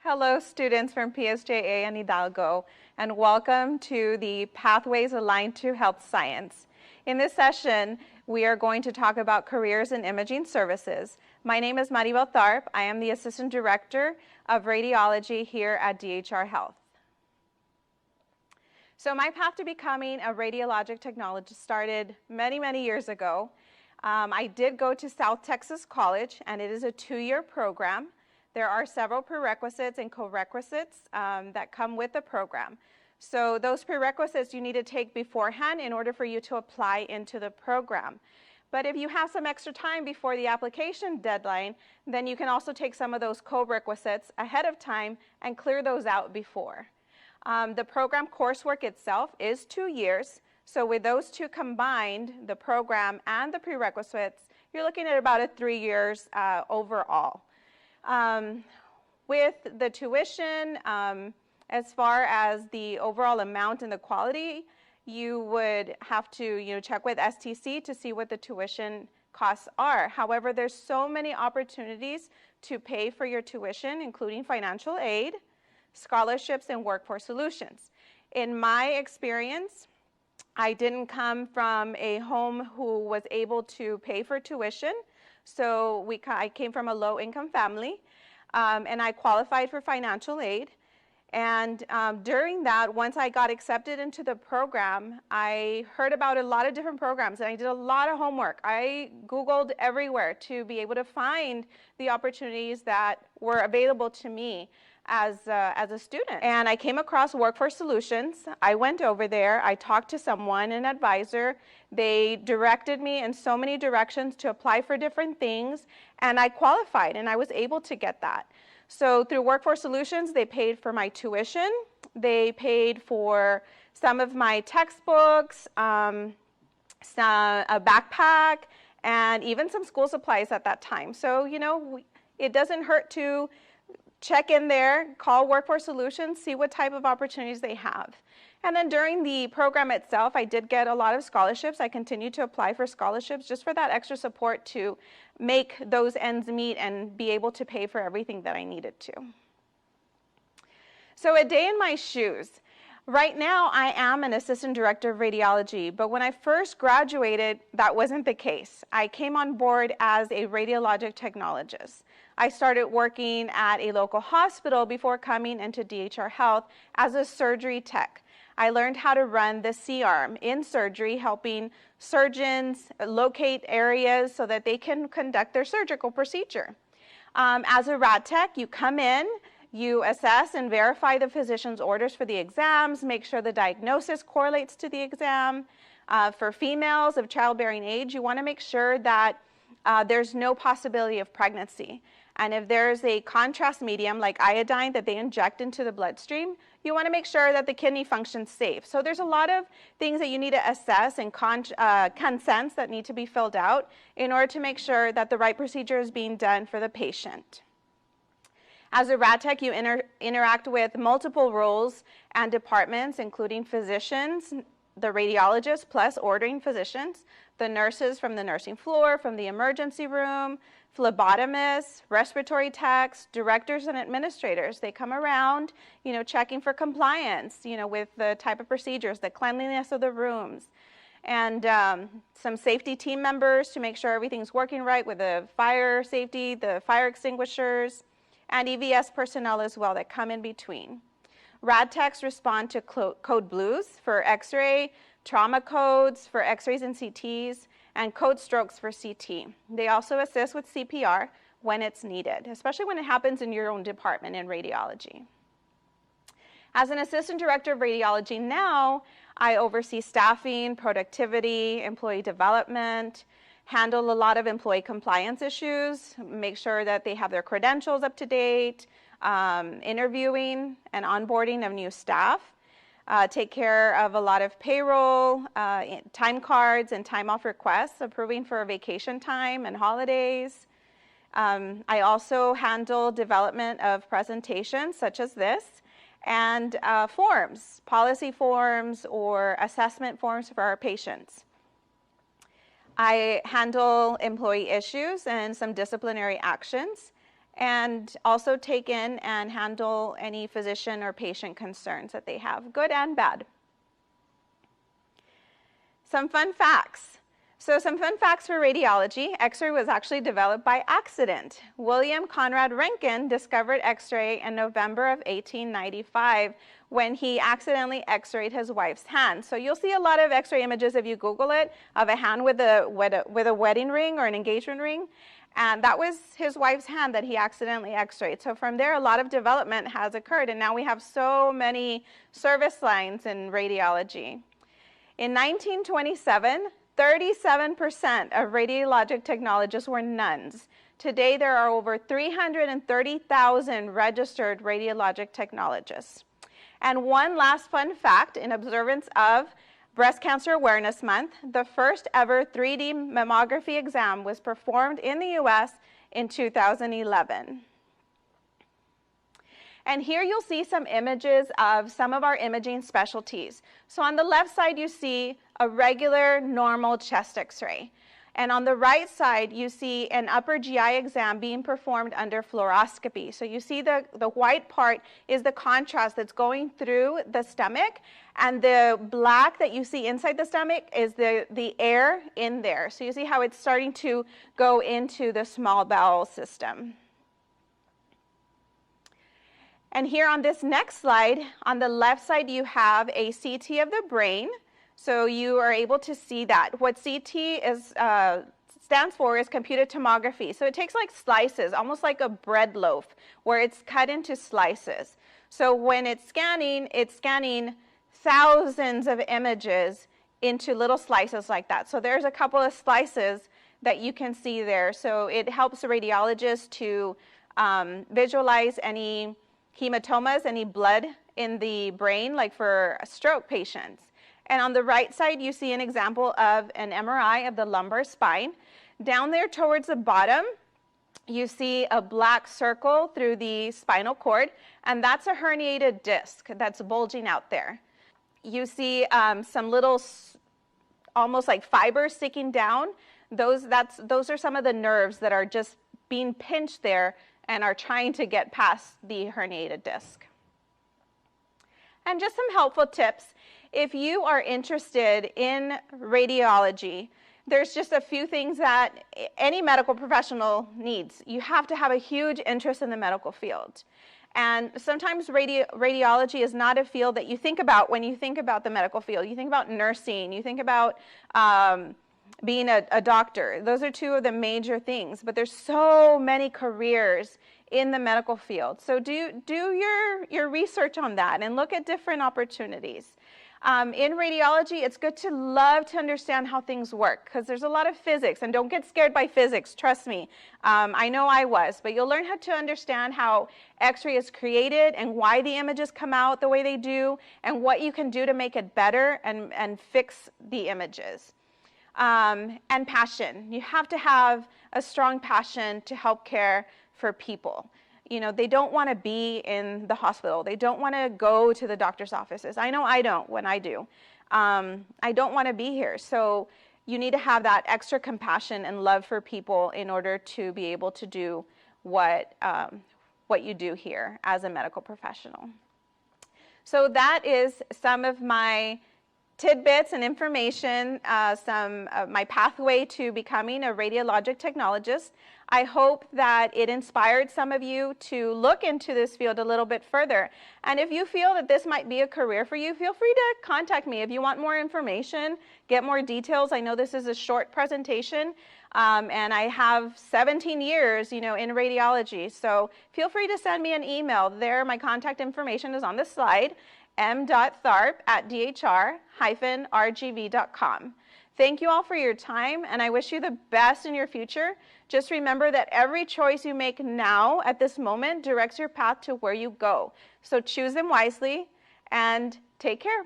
Hello, students from PSJA and Hidalgo, and welcome to the Pathways Aligned to Health Science. In this session, we are going to talk about careers in imaging services. My name is Maribel Tharp. I am the Assistant Director of Radiology here at DHR Health. So my path to becoming a radiologic technologist started many years ago. I did go to South Texas College, and it is a 2-year program. There are several prerequisites and co-requisites that come with the program. So those prerequisites you need to take beforehand in order for you to apply into the program. But if you have some extra time before the application deadline, then you can also take some of those co-requisites ahead of time and clear those out before. The program coursework itself is 2 years. So with those two combined, the program and the prerequisites, you're looking at about 3 years overall. With the tuition, as far as the overall amount and the quality, you would have to check with STC to see what the tuition costs are. However, there's so many opportunities to pay for your tuition, including financial aid, scholarships, and workforce solutions. In my experience, I didn't come from a home who was able to pay for tuition. So I came from a low-income family, and I qualified for financial aid. And during that, once I got accepted into the program, I heard about a lot of different programs, and I did a lot of homework. I Googled everywhere to be able to find the opportunities that were available to me as a student. And I came across Workforce Solutions. I went over there. I talked to someone, an advisor. They directed me in so many directions to apply for different things, and I qualified, and I was able to get that. So through Workforce Solutions, they paid for my tuition. They paid for some of my textbooks, a backpack, and even some school supplies at that time. So, it doesn't hurt to check in there, call Workforce Solutions, see what type of opportunities they have. And then during the program itself, I did get a lot of scholarships. I continued to apply for scholarships just for that extra support to make those ends meet and be able to pay for everything that I needed to. So a day in my shoes. Right now, I am an assistant director of radiology, but when I first graduated, that wasn't the case. I came on board as a radiologic technologist. I started working at a local hospital before coming into DHR Health as a surgery tech. I learned how to run the C-arm in surgery, helping surgeons locate areas so that they can conduct their surgical procedure. As a rad tech, you come in, you assess and verify the physician's orders for the exams, make sure the diagnosis correlates to the exam. For females of childbearing age, you want to make sure that there's no possibility of pregnancy. And if there's a contrast medium like iodine that they inject into the bloodstream, you want to make sure that the kidney functions safe. So there's a lot of things that you need to assess and consents that need to be filled out in order to make sure that the right procedure is being done for the patient. As a rad tech, you interact with multiple roles and departments, including physicians, the radiologists plus ordering physicians, the nurses from the nursing floor, from the emergency room, phlebotomists, respiratory techs, directors and administrators. They come around, checking for compliance, with the type of procedures, the cleanliness of the rooms, and some safety team members to make sure everything's working right with the fire safety, the fire extinguishers, and EVS personnel as well that come in between. Rad techs respond to code blues for X-ray, trauma codes for X-rays and CTs, and code strokes for CT. They also assist with CPR when it's needed, especially when it happens in your own department in radiology. As an assistant director of radiology now, I oversee staffing, productivity, employee development, handle a lot of employee compliance issues, make sure that they have their credentials up to date, interviewing and onboarding of new staff, take care of a lot of payroll, time cards and time off requests, approving for vacation time and holidays. I also handle development of presentations such as this and forms, policy forms or assessment forms for our patients. I handle employee issues and some disciplinary actions. and also take in and handle any physician or patient concerns that they have, good and bad. Some fun facts. So some fun facts for radiology. X-ray was actually developed by accident. William Conrad Röntgen discovered X-ray in November of 1895 when he accidentally X-rayed his wife's hand. So you'll see a lot of X-ray images if you Google it of a hand with a wedding ring or an engagement ring. And that was his wife's hand that he accidentally X-rayed. So from there, a lot of development has occurred. And now we have so many service lines in radiology. In 1927, 37% of radiologic technologists were nuns. Today, there are over 330,000 registered radiologic technologists. And one last fun fact, in observance of Breast Cancer Awareness Month, the first ever 3D mammography exam was performed in the US in 2011. And here you'll see some images of some of our imaging specialties. So on the left side, you see a regular, normal chest X-ray. And on the right side, you see an upper GI exam being performed under fluoroscopy. So you see the white part is the contrast that's going through the stomach, and the black that you see inside the stomach is the air in there. So you see how it's starting to go into the small bowel system. And here on this next slide, on the left side, you have a CT of the brain. So you are able to see that. What CT stands for is computed tomography. So it takes like slices, almost like a bread loaf, where it's cut into slices. So when it's scanning thousands of images into little slices like that. So there's a couple of slices that you can see there. So it helps the radiologist to visualize any hematomas, any blood in the brain, like for stroke patients. And on the right side, you see an example of an MRI of the lumbar spine. Down there towards the bottom, you see a black circle through the spinal cord, and that's a herniated disc that's bulging out there. You see some little, almost like fibers sticking down. Those are some of the nerves that are just being pinched there and are trying to get past the herniated disc. And just some helpful tips. If you are interested in radiology, there's just a few things that any medical professional needs. You have to have a huge interest in the medical field. And sometimes radiology is not a field that you think about when you think about the medical field. You think about nursing, you think about being a doctor. Those are two of the major things, but there's so many careers in the medical field. So do your research on that and look at different opportunities. In radiology, it's good to love to understand how things work, because there's a lot of physics, and don't get scared by physics, trust me. I know I was, but you'll learn how to understand how X-ray is created and why the images come out the way they do, and what you can do to make it better and fix the images. And passion. You have to have a strong passion to help care for people. You know, they don't want to be in the hospital. They don't want to go to the doctor's offices. I know I don't when I do. I don't want to be here. So you need to have that extra compassion and love for people in order to be able to do what you do here as a medical professional. So that is some of my tidbits and information, some of my pathway to becoming a radiologic technologist. I hope that it inspired some of you to look into this field a little bit further. And if you feel that this might be a career for you, feel free to contact me if you want more information, get more details. I know this is a short presentation, and I have 17 years, in radiology. So feel free to send me an email. There, my contact information is on the slide, m.tharp@dhr-rgv.com. Thank you all for your time, and I wish you the best in your future. Just remember that every choice you make now at this moment directs your path to where you go. So choose them wisely and take care.